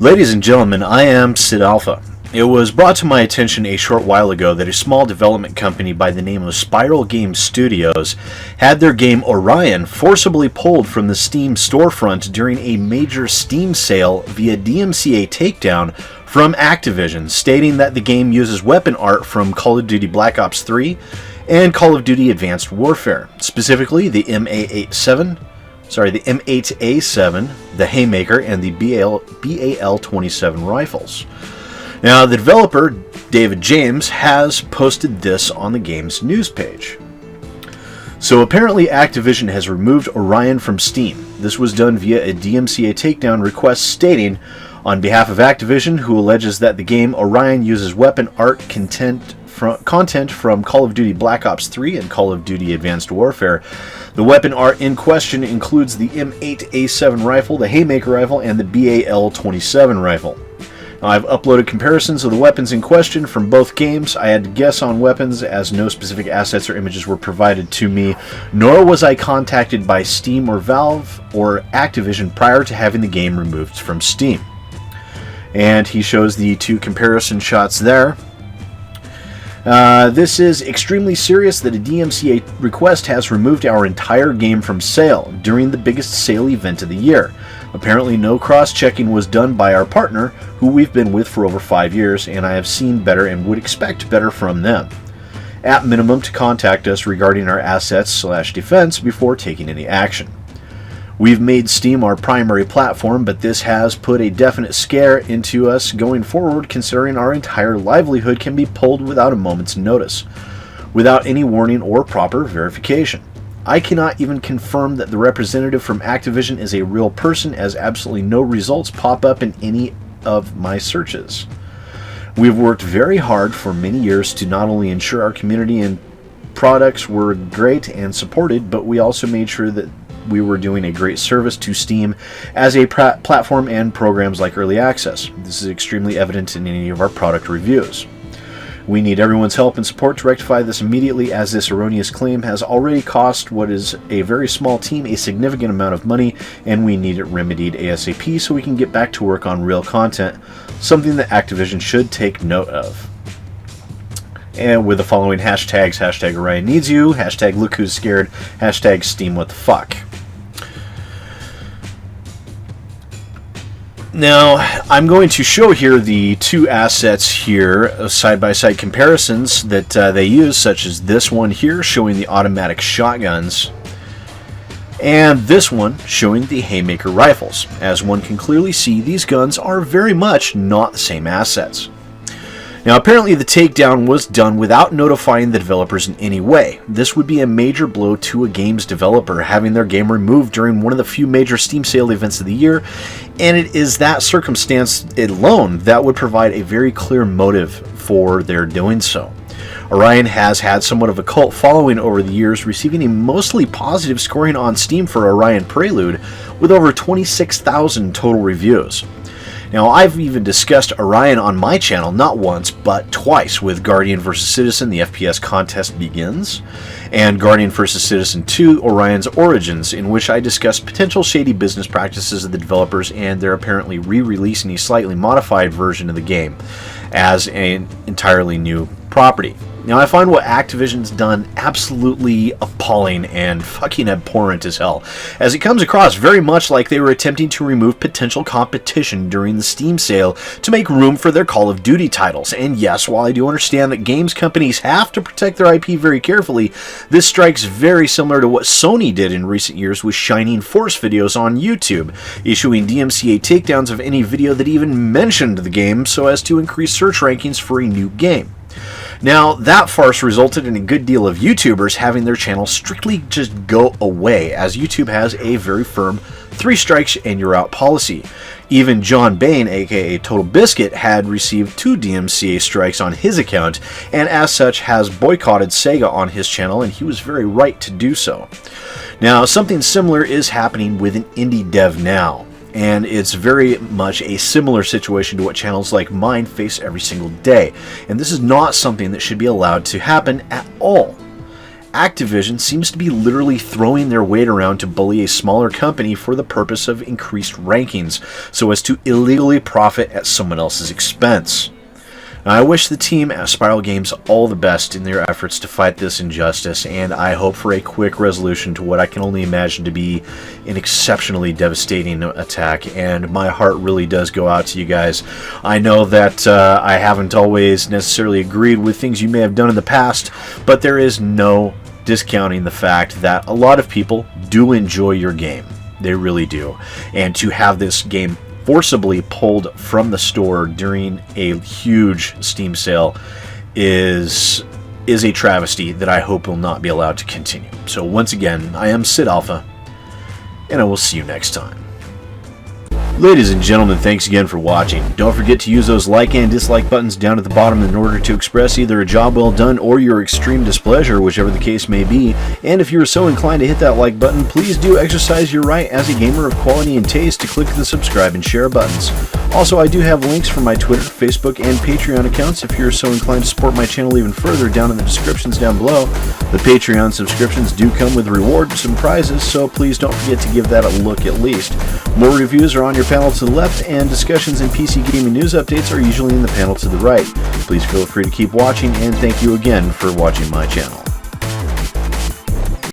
Ladies and gentlemen, I am SidAlpha. It was brought to my attention a short while ago that a small development company by the name of Spiral Game Studios had their game Orion forcibly pulled from the Steam storefront during a major Steam sale via DMCA Takedown from Activision, stating that the game uses weapon art from Call of Duty Black Ops 3 and Call of Duty Advanced Warfare, specifically the M8A7, the Haymaker, and the BAL-27 rifles. Now, the developer, David James, has posted this on the game's news page. So apparently Activision has removed Orion from Steam. This was done via a DMCA takedown request stating, on behalf of Activision, who alleges that the game Orion uses weapon art content from Call of Duty Black Ops 3 and Call of Duty Advanced Warfare. The weapon art in question includes the M8A7 rifle, the Haymaker rifle, and the BAL-27 rifle. Now, I've uploaded comparisons of the weapons in question from both games. I had to guess on weapons as no specific assets or images were provided to me, nor was I contacted by Steam or Valve or Activision prior to having the game removed from Steam. And he shows the two comparison shots there. This is extremely serious that a DMCA request has removed our entire game from sale during the biggest sale event of the year. Apparently no cross-checking was done by our partner, who we've been with for over 5 years, and I have seen better and would expect better from them. At minimum, to contact us regarding our assets/defense before taking any action. We've made Steam our primary platform, but this has put a definite scare into us going forward, considering our entire livelihood can be pulled without a moment's notice, without any warning or proper verification. I cannot even confirm that the representative from Activision is a real person, as absolutely no results pop up in any of my searches. We've worked very hard for many years to not only ensure our community and products were great and supported, but we also made sure that we were doing a great service to Steam as a platform and programs like Early Access. This is extremely evident in any of our product reviews. We need everyone's help and support to rectify this immediately, as this erroneous claim has already cost what is a very small team a significant amount of money, and we need it remedied ASAP so we can get back to work on real content, something that Activision should take note of. And with the following hashtags: hashtag Orion needs you, hashtag look who's scared, hashtag Steam what the fuck. Now, I'm going to show here the two assets here, side-by-side comparisons that they use, such as this one here showing the automatic shotguns, and this one showing the Haymaker rifles. As one can clearly see, these guns are very much not the same assets. Now, apparently the takedown was done without notifying the developers in any way. This would be a major blow to a game's developer, having their game removed during one of the few major Steam sale events of the year, and it is that circumstance alone that would provide a very clear motive for their doing so. Orion has had somewhat of a cult following over the years, receiving a mostly positive scoring on Steam for Orion Prelude, with over 26,000 total reviews. Now, I've even discussed Orion on my channel not once, but twice, with Guardian vs. Citizen, the FPS contest begins, and Guardian vs. Citizen 2, Orion's Origins, in which I discussed potential shady business practices of the developers, and they're apparently re-releasing a slightly modified version of the game as an entirely new property. Now, I find what Activision's done absolutely appalling and fucking abhorrent as hell, as it comes across very much like they were attempting to remove potential competition during the Steam sale to make room for their Call of Duty titles. And yes, while I do understand that games companies have to protect their IP very carefully, this strikes very similar to what Sony did in recent years with Shining Force videos on YouTube, issuing DMCA takedowns of any video that even mentioned the game so as to increase search rankings for a new game. Now, that farce resulted in a good deal of YouTubers having their channel strictly just go away, as YouTube has a very firm 3 strikes and you're out policy. Even John Bain, aka Total Biscuit, had received 2 DMCA strikes on his account, and as such has boycotted Sega on his channel, and he was very right to do so. Now, something similar is happening with an indie dev now, and it's very much a similar situation to what channels like mine face every single day, and this is not something that should be allowed to happen at all. Activision seems to be literally throwing their weight around to bully a smaller company for the purpose of increased rankings, so as to illegally profit at someone else's expense. Now, I wish the team at Spiral Games all the best in their efforts to fight this injustice, and I hope for a quick resolution to what I can only imagine to be an exceptionally devastating attack, and my heart really does go out to you guys. I know that I haven't always necessarily agreed with things you may have done in the past, but there is no discounting the fact that a lot of people do enjoy your game. They really do. And to have this game forcibly pulled from the store during a huge Steam sale is a travesty that I hope will not be allowed to continue. So once again, I am SidAlpha, and I will see you next time. Ladies and gentlemen, thanks again for watching. Don't forget to use those like and dislike buttons down at the bottom in order to express either a job well done or your extreme displeasure, whichever the case may be. And if you're so inclined to hit that like button, please do exercise your right as a gamer of quality and taste to click the subscribe and share buttons. Also, I do have links for my Twitter, Facebook, and Patreon accounts if you're so inclined to support my channel even further down in the descriptions down below. The Patreon subscriptions do come with rewards and prizes, so please don't forget to give that a look at least. More reviews are on your panel to the left, and discussions and PC gaming news updates are usually in the panel to the right. Please feel free to keep watching, and thank you again for watching my channel.